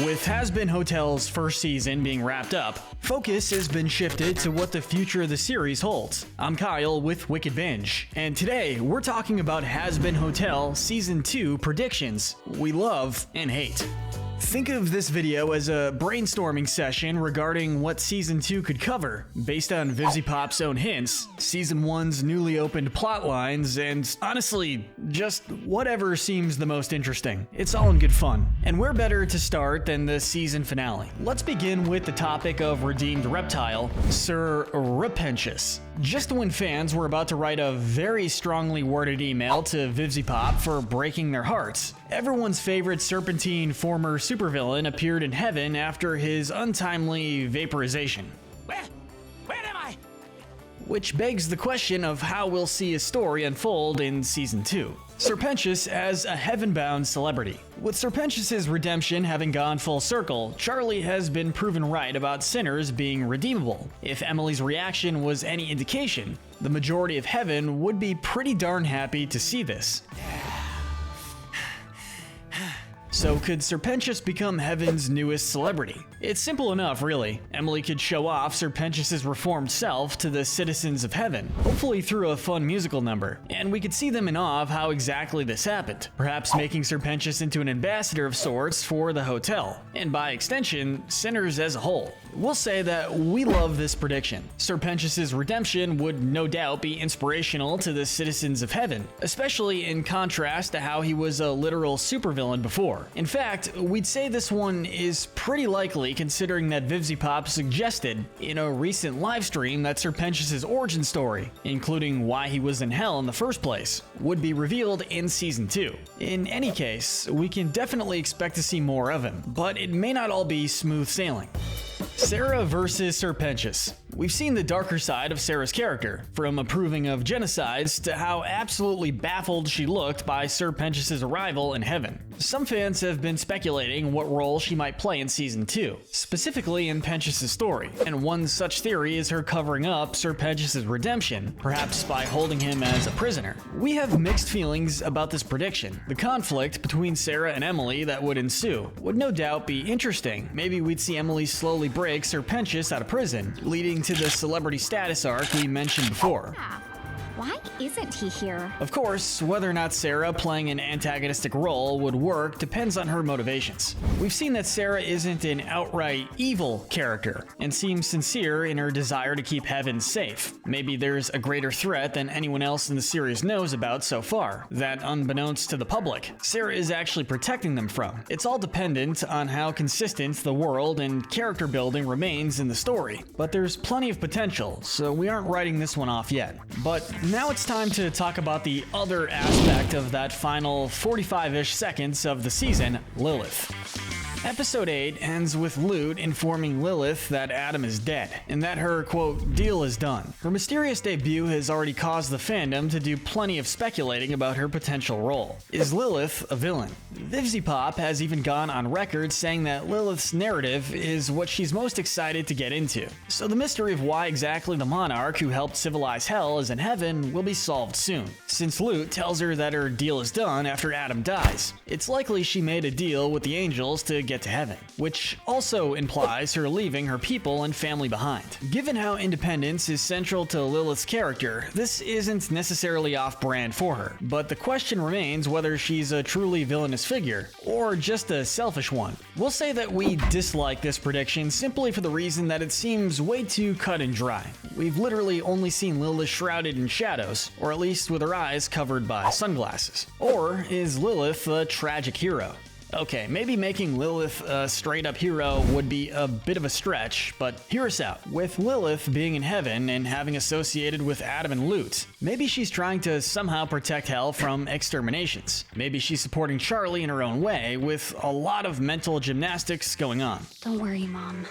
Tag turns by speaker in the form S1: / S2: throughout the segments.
S1: With Hazbin Hotel's first season being wrapped up, focus has been shifted to what the future of the series holds. I'm Kyle with Wicked Binge, and today we're talking about Hazbin Hotel Season 2 predictions we love and hate. Think of this video as a brainstorming session regarding what Season 2 could cover, based on vivziepop's own hints, Season 1's newly opened plot lines, and honestly, just whatever seems the most interesting. It's all in good fun. And where better to start than the season finale? Let's begin with the topic of redeemed reptile, Serpent. Just when fans were about to write a very strongly worded email to vivziepop for breaking their hearts, everyone's favorite serpentine former supervillain appeared in heaven after his untimely vaporization.
S2: Where am I?
S1: Which begs the question of how we'll see his story unfold in Season 2. Serpent as a heaven-bound celebrity. With Serpent's redemption having gone full circle, Charlie has been proven right about sinners being redeemable. If Emily's reaction was any indication, the majority of heaven would be pretty darn happy to see this. So could Serpent become Heaven's newest celebrity? It's simple enough, really. Emily could show off Serpent's reformed self to the citizens of Heaven, hopefully through a fun musical number, and we could see them in awe of how exactly this happened, perhaps making Serpent into an ambassador of sorts for the hotel, and by extension, sinners as a whole. We'll say that we love this prediction. Serpent's redemption would no doubt be inspirational to the citizens of Heaven, especially in contrast to how he was a literal supervillain before. In fact, we'd say this one is pretty likely considering that vivziepop suggested in a recent livestream that Serpent's origin story, including why he was in hell in the first place, would be revealed in Season 2. In any case, we can definitely expect to see more of him, but it may not all be smooth sailing. Sarah versus Serpent. We've seen the darker side of Sarah's character, from approving of genocides to how absolutely baffled she looked by Serpent's arrival in Heaven. Some fans have been speculating what role she might play in Season 2, specifically in Pench's story, and one such theory is her covering up Serpent's redemption, perhaps by holding him as a prisoner. We have mixed feelings about this prediction. The conflict between Sarah and Emily that would ensue would no doubt be interesting. Maybe we'd see Emily slowly break Serpent out of prison, leading to the celebrity status arc we mentioned before.
S3: Why isn't he here?
S1: Of course, whether or not Sarah playing an antagonistic role would work depends on her motivations. We've seen that Sarah isn't an outright evil character, and seems sincere in her desire to keep Heaven safe. Maybe there's a greater threat than anyone else in the series knows about so far, that unbeknownst to the public, Sarah is actually protecting them from. It's all dependent on how consistent the world and character building remains in the story, but there's plenty of potential, so we aren't writing this one off yet. But now it's time to talk about the other aspect of that final 45-ish seconds of the season, Lilith. Episode 8 ends with Lute informing Lilith that Adam is dead, and that her, quote, deal is done. Her mysterious debut has already caused the fandom to do plenty of speculating about her potential role. Is Lilith a villain? vivziepop has even gone on record saying that Lilith's narrative is what she's most excited to get into. So the mystery of why exactly the monarch who helped civilize hell is in heaven will be solved soon, since Lute tells her that her deal is done after Adam dies. It's likely she made a deal with the angels to get to heaven, which also implies her leaving her people and family behind. Given how independence is central to Lilith's character, this isn't necessarily off-brand for her, but the question remains whether she's a truly villainous figure, or just a selfish one. We'll say that we dislike this prediction simply for the reason that it seems way too cut and dry. We've literally only seen Lilith shrouded in shadows, or at least with her eyes covered by sunglasses. Or is Lilith a tragic hero? Okay, maybe making Lilith a straight-up hero would be a bit of a stretch, but hear us out. With Lilith being in heaven and having associated with Adam and Lute, maybe she's trying to somehow protect Hell from exterminations. Maybe she's supporting Charlie in her own way, with a lot of mental gymnastics going on.
S3: Don't worry, Mom.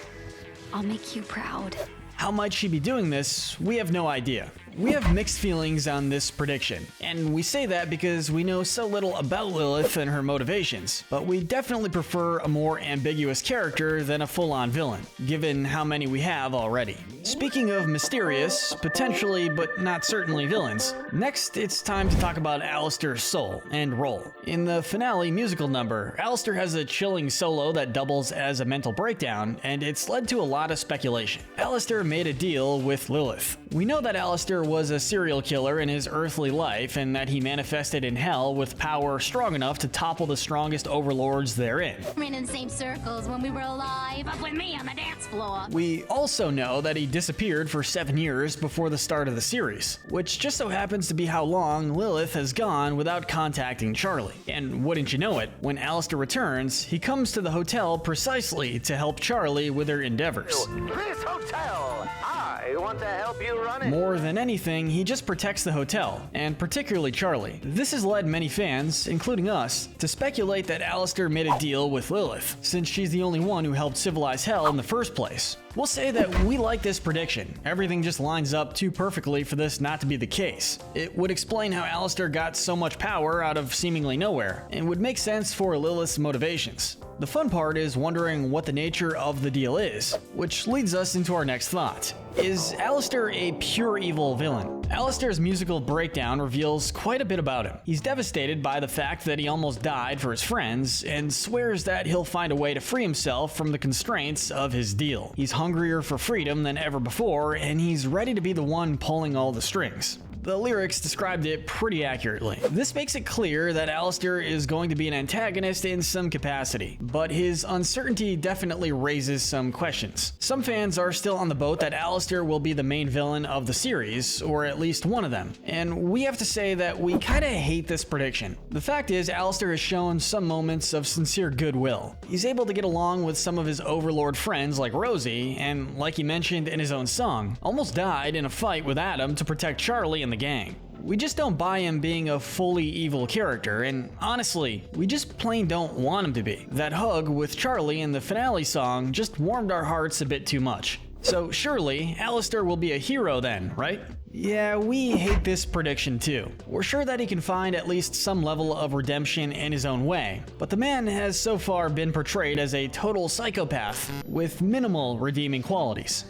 S3: I'll make you proud.
S1: How might she be doing this? We have no idea. We have mixed feelings on this prediction, and we say that because we know so little about Lilith and her motivations, but we definitely prefer a more ambiguous character than a full-on villain, given how many we have already. Speaking of mysterious, potentially but not certainly villains, next it's time to talk about Alistair's soul and role. In the finale musical number, Alistair has a chilling solo that doubles as a mental breakdown, and it's led to a lot of speculation. Alistair made a deal with Lilith. We know that Alistair was a serial killer in his earthly life and that he manifested in hell with power strong enough to topple the strongest overlords therein.
S3: Ran in the same circles when we were alive, up with me on the dance floor.
S1: We also know that he disappeared for 7 years before the start of the series, which just so happens to be how long Lilith has gone without contacting Charlie. And wouldn't you know it, when Alistair returns, he comes to the hotel precisely to help Charlie with her endeavors.
S2: This hotel! I want to help you run it.
S1: More than anything, he just protects the hotel, and particularly Charlie. This has led many fans, including us, to speculate that Alistair made a deal with Lilith, since she's the only one who helped civilize hell in the first place. We'll say that we like this prediction. Everything just lines up too perfectly for this not to be the case. It would explain how Alistair got so much power out of seemingly nowhere, and would make sense for Lilith's motivations. The fun part is wondering what the nature of the deal is, which leads us into our next thought. Is Alistair a pure evil villain? Alistair's musical breakdown reveals quite a bit about him. He's devastated by the fact that he almost died for his friends, and swears that he'll find a way to free himself from the constraints of his deal. He's hungrier for freedom than ever before, and he's ready to be the one pulling all the strings. The lyrics described it pretty accurately. This makes it clear that Alistair is going to be an antagonist in some capacity, but his uncertainty definitely raises some questions. Some fans are still on the boat that Alistair will be the main villain of the series, or at least one of them, and we have to say that we kinda hate this prediction. The fact is, Alistair has shown some moments of sincere goodwill. He's able to get along with some of his overlord friends like Rosie, and like he mentioned in his own song, almost died in a fight with Adam to protect Charlie and the gang. We just don't buy him being a fully evil character, and honestly, we just plain don't want him to be. That hug with Charlie in the finale song just warmed our hearts a bit too much. So surely, Alistair will be a hero then, right? Yeah, we hate this prediction too. We're sure that he can find at least some level of redemption in his own way, but the man has so far been portrayed as a total psychopath with minimal redeeming qualities.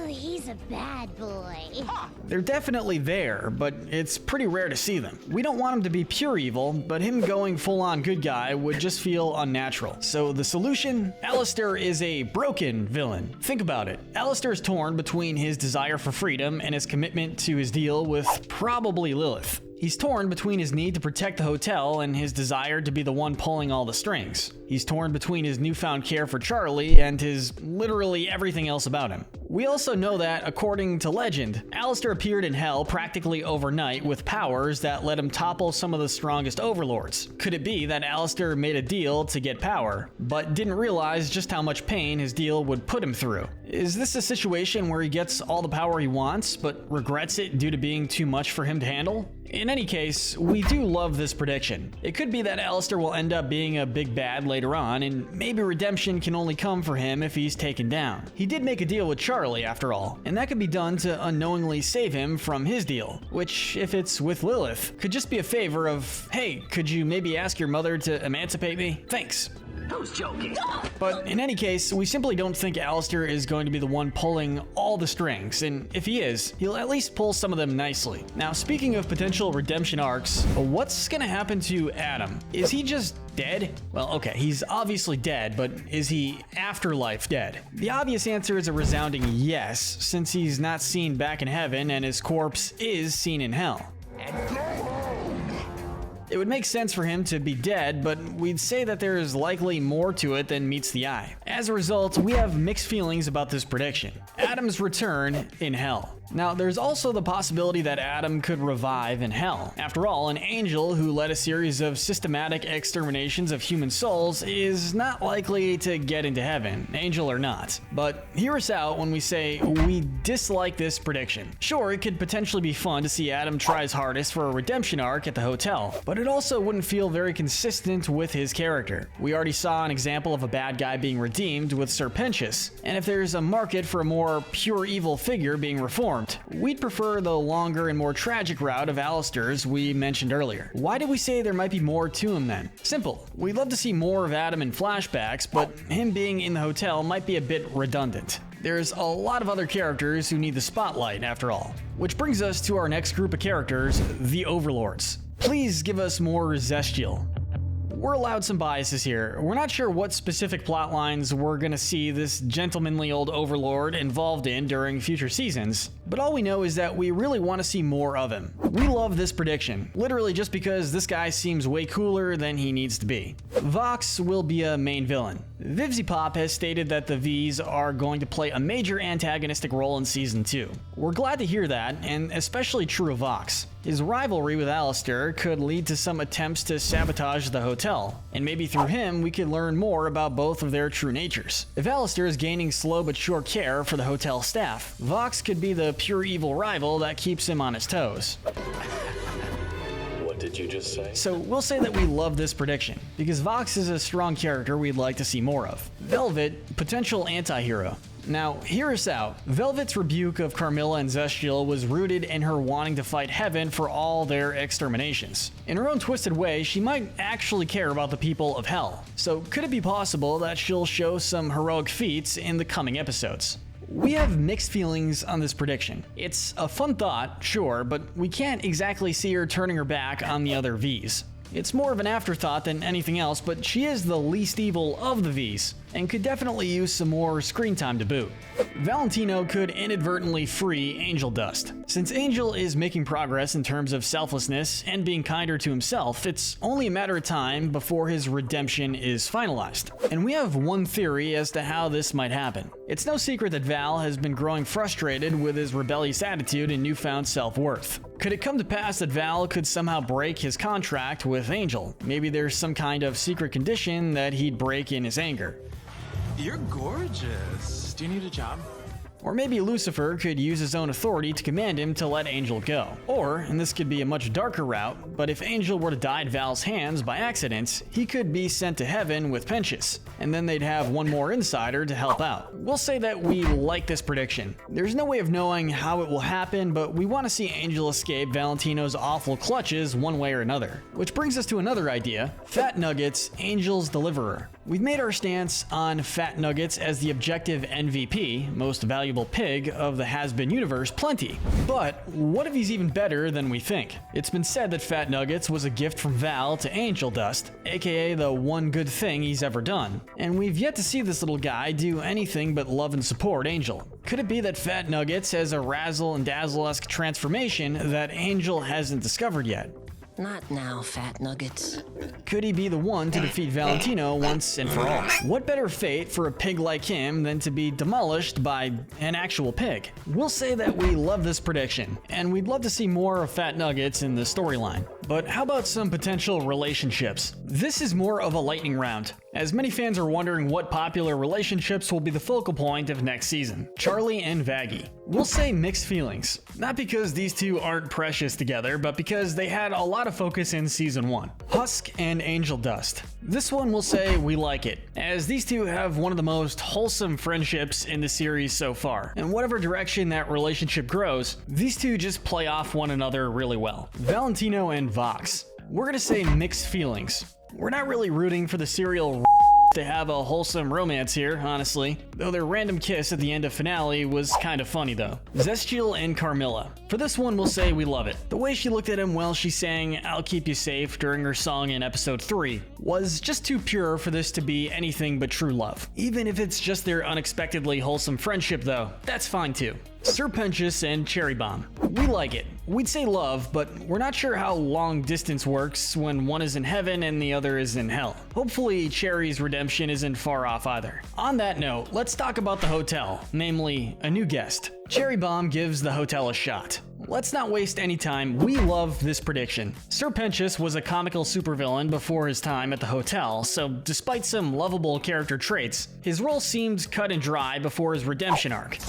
S3: He's a bad boy.
S1: They're definitely there, but it's pretty rare to see them. We don't want him to be pure evil, but him going full-on good guy would just feel unnatural. So the solution? Alistair is a broken villain. Think about it. Alistair is torn between his desire for freedom and his commitment to his deal with probably Lilith. He's torn between his need to protect the hotel and his desire to be the one pulling all the strings. He's torn between his newfound care for Charlie and his literally everything else about him. We also know that, according to legend, Alistair appeared in hell practically overnight with powers that let him topple some of the strongest overlords. Could it be that Alistair made a deal to get power, but didn't realize just how much pain his deal would put him through? Is this a situation where he gets all the power he wants, but regrets it due to being too much for him to handle? In any case, we do love this prediction. It could be that Alistair will end up being a big bad later on, and maybe redemption can only come for him if he's taken down. He did make a deal with Charlie, after all, and that could be done to unknowingly save him from his deal, which, if it's with Lilith, could just be a favor of, hey, could you maybe ask your mother to emancipate me? Thanks.
S2: Who's joking?
S1: But in any case, we simply don't think Alistair is going to be the one pulling all the strings, and if he is, he'll at least pull some of them nicely. Now, speaking of potential redemption arcs, what's gonna happen to Adam? Is he just dead? Well, okay, he's obviously dead, but is he afterlife dead? The obvious answer is a resounding yes, since he's not seen back in heaven and his corpse is seen in hell. It would make sense for him to be dead, but we'd say that there is likely more to it than meets the eye. As a result, we have mixed feelings about this prediction. Adam's return in hell. Now, there's also the possibility that Adam could revive in hell. After all, an angel who led a series of systematic exterminations of human souls is not likely to get into heaven, angel or not. But hear us out when we say we dislike this prediction. Sure, it could potentially be fun to see Adam try his hardest for a redemption arc at the hotel, but it also wouldn't feel very consistent with his character. We already saw an example of a bad guy being redeemed with Serpent, and if there's a market for a more pure evil figure being reformed, warmth. We'd prefer the longer and more tragic route of Alistair's we mentioned earlier. Why did we say there might be more to him then? Simple. We'd love to see more of Adam in flashbacks, but him being in the hotel might be a bit redundant. There's a lot of other characters who need the spotlight after all. Which brings us to our next group of characters, the Overlords. Please give us more Zestial. We're allowed some biases here. We're not sure what specific plot lines we're gonna see this gentlemanly old overlord involved in during future seasons, but all we know is that we really want to see more of him. We love this prediction, literally just because this guy seems way cooler than he needs to be. Vox will be a main villain. vivziepop has stated that the V's are going to play a major antagonistic role in Season 2. We're glad to hear that, and especially true of Vox. His rivalry with Alistair could lead to some attempts to sabotage the hotel, and maybe through him we could learn more about both of their true natures. If Alistair is gaining slow but sure care for the hotel staff, Vox could be the pure evil rival that keeps him on his toes.
S4: What did you just say?
S1: So we'll say that we love this prediction, because Vox is a strong character we'd like to see more of. Velvet, potential anti-hero. Now, hear us out. Velvet's rebuke of Carmilla and Zestial was rooted in her wanting to fight heaven for all their exterminations. In her own twisted way, she might actually care about the people of hell. So could it be possible that she'll show some heroic feats in the coming episodes? We have mixed feelings on this prediction. It's a fun thought, sure, but we can't exactly see her turning her back on the other V's. It's more of an afterthought than anything else, but she is the least evil of the V's, and could definitely use some more screen time to boot. Valentino could inadvertently free Angel Dust. Since Angel is making progress in terms of selflessness and being kinder to himself, it's only a matter of time before his redemption is finalized. And we have one theory as to how this might happen. It's no secret that Val has been growing frustrated with his rebellious attitude and newfound self-worth. Could it come to pass that Val could somehow break his contract with Angel? Maybe there's some kind of secret condition that he'd break in his anger.
S5: You're gorgeous. Do you need a job?
S1: Or maybe Lucifer could use his own authority to command him to let Angel go. Or, and this could be a much darker route, but if Angel were to die at Val's hands by accident, he could be sent to heaven with Pensius, and then they'd have one more insider to help out. We'll say that we like this prediction. There's no way of knowing how it will happen, but we want to see Angel escape Valentino's awful clutches one way or another. Which brings us to another idea, Fat Nuggets, Angel's deliverer. We've made our stance on Fat Nuggets as the objective MVP, most valuable pig of the Hazbin universe, plenty. But what if he's even better than we think? It's been said that Fat Nuggets was a gift from Val to Angel Dust, aka the one good thing he's ever done. And we've yet to see this little guy do anything but love and support Angel. Could it be that Fat Nuggets has a razzle and dazzle-esque transformation that Angel hasn't discovered yet?
S6: Not now, Fat Nuggets.
S1: Could he be the one to defeat Valentino once and for all? What better fate for a pig like him than to be demolished by an actual pig? We'll say that we love this prediction, and we'd love to see more of Fat Nuggets in the storyline. But how about some potential relationships? This is more of a lightning round, as many fans are wondering what popular relationships will be the focal point of next season. Charlie and Vaggie. We'll say mixed feelings. Not because these two aren't precious together, but because they had a lot of focus in Season 1. Husk and Angel Dust. This one we'll say we like it, as these two have one of the most wholesome friendships in the series so far. And whatever direction that relationship grows, these two just play off one another really well. Valentino and Vox. We're gonna say mixed feelings. We're not really rooting for the serial to have a wholesome romance here, honestly. Though their random kiss at the end of finale was kind of funny though. Zestial and Carmilla. For this one, we'll say we love it. The way she looked at him while she sang "I'll Keep You Safe" during her song in episode 3 was just too pure for this to be anything but true love. Even if it's just their unexpectedly wholesome friendship though, that's fine too. Serpent and Cherry Bomb. We like it. We'd say love, but we're not sure how long distance works when one is in heaven and the other is in hell. Hopefully Cherry's redemption isn't far off either. On that note, let's talk about the hotel, namely a new guest. Cherry Bomb gives the hotel a shot. let's not waste any time. We love this prediction. Serpent was a comical supervillain before his time at the hotel, so despite some lovable character traits, his role seemed cut and dry before his redemption arc.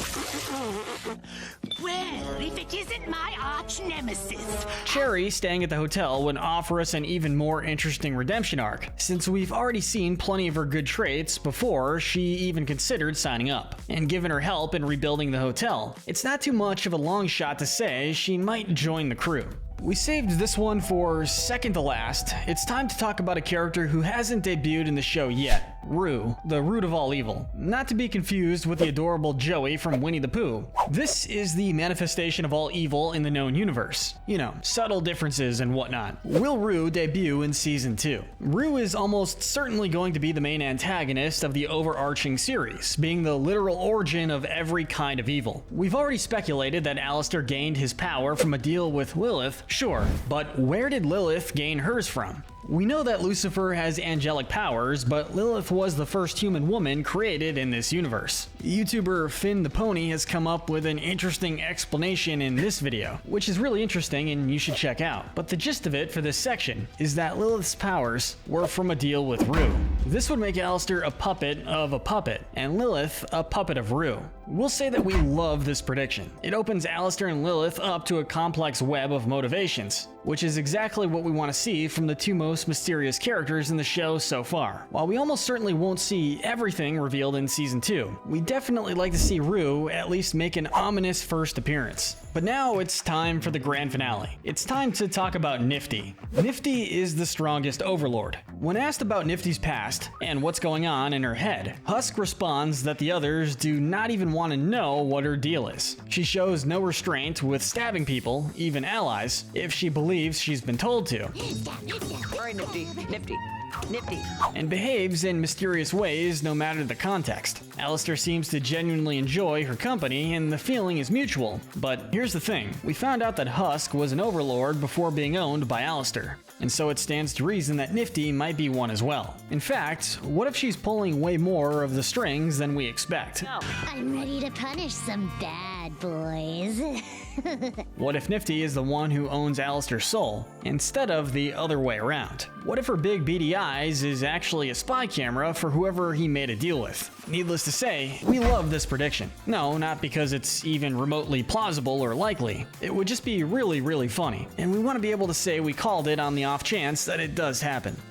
S7: Well, if it isn't my arch nemesis.
S1: Cherry staying at the hotel would offer us an even more interesting redemption arc, since we've already seen plenty of her good traits before she even considered signing up. And given her help in rebuilding the hotel, it's not too much of a long shot to say she might join the crew. We saved this one for second to last. It's time to talk about a character who hasn't debuted in the show yet, Rue, the root of all evil. Not to be confused with the adorable Joey from Winnie the Pooh. This is the manifestation of all evil in the known universe. You know, subtle differences and whatnot. Will Rue debut in Season 2? Rue is almost certainly going to be the main antagonist of the overarching series, being the literal origin of every kind of evil. We've already speculated that Alistair gained his power from a deal with Lilith, sure, but where did Lilith gain hers from? We know that Lucifer has angelic powers, but Lilith was the first human woman created in this universe. YouTuber Finn the Pony has come up with an interesting explanation in this video, which is really interesting and you should check out. But the gist of it for this section is that Lilith's powers were from a deal with Rue. This would make Alistair a puppet of a puppet, and Lilith a puppet of Rue. We'll say that we love this prediction. It opens Alistair and Lilith up to a complex web of motivations, which is exactly what we want to see from the two most mysterious characters in the show so far. While we almost certainly won't see everything revealed in Season 2, we definitely like to see Rue at least make an ominous first appearance. But now it's time for the grand finale. It's time to talk about Nifty. Nifty is the strongest overlord. When asked about Nifty's past and what's going on in her head, Husk responds that the others do not even want to know what her deal is. She shows no restraint with stabbing people, even allies, if she believes she's been told to.
S2: Very nifty, nifty, nifty.
S1: And behaves in mysterious ways no matter the context. Alistair seems to genuinely enjoy her company and the feeling is mutual. But here's the thing, we found out that Husk was an overlord before being owned by Alistair. And so it stands to reason that Nifty might be one as well. In fact, what if she's pulling way more of the strings than we expect?
S3: I'm ready to punish some bad boys.
S1: What if Nifty is the one who owns Alistair's soul, instead of the other way around? What if her big beady eyes is actually a spy camera for whoever he made a deal with? Needless to say, we love this prediction. No, not because it's even remotely plausible or likely. It would just be really, really funny. And we want to be able to say we called it on the off chance that it does happen.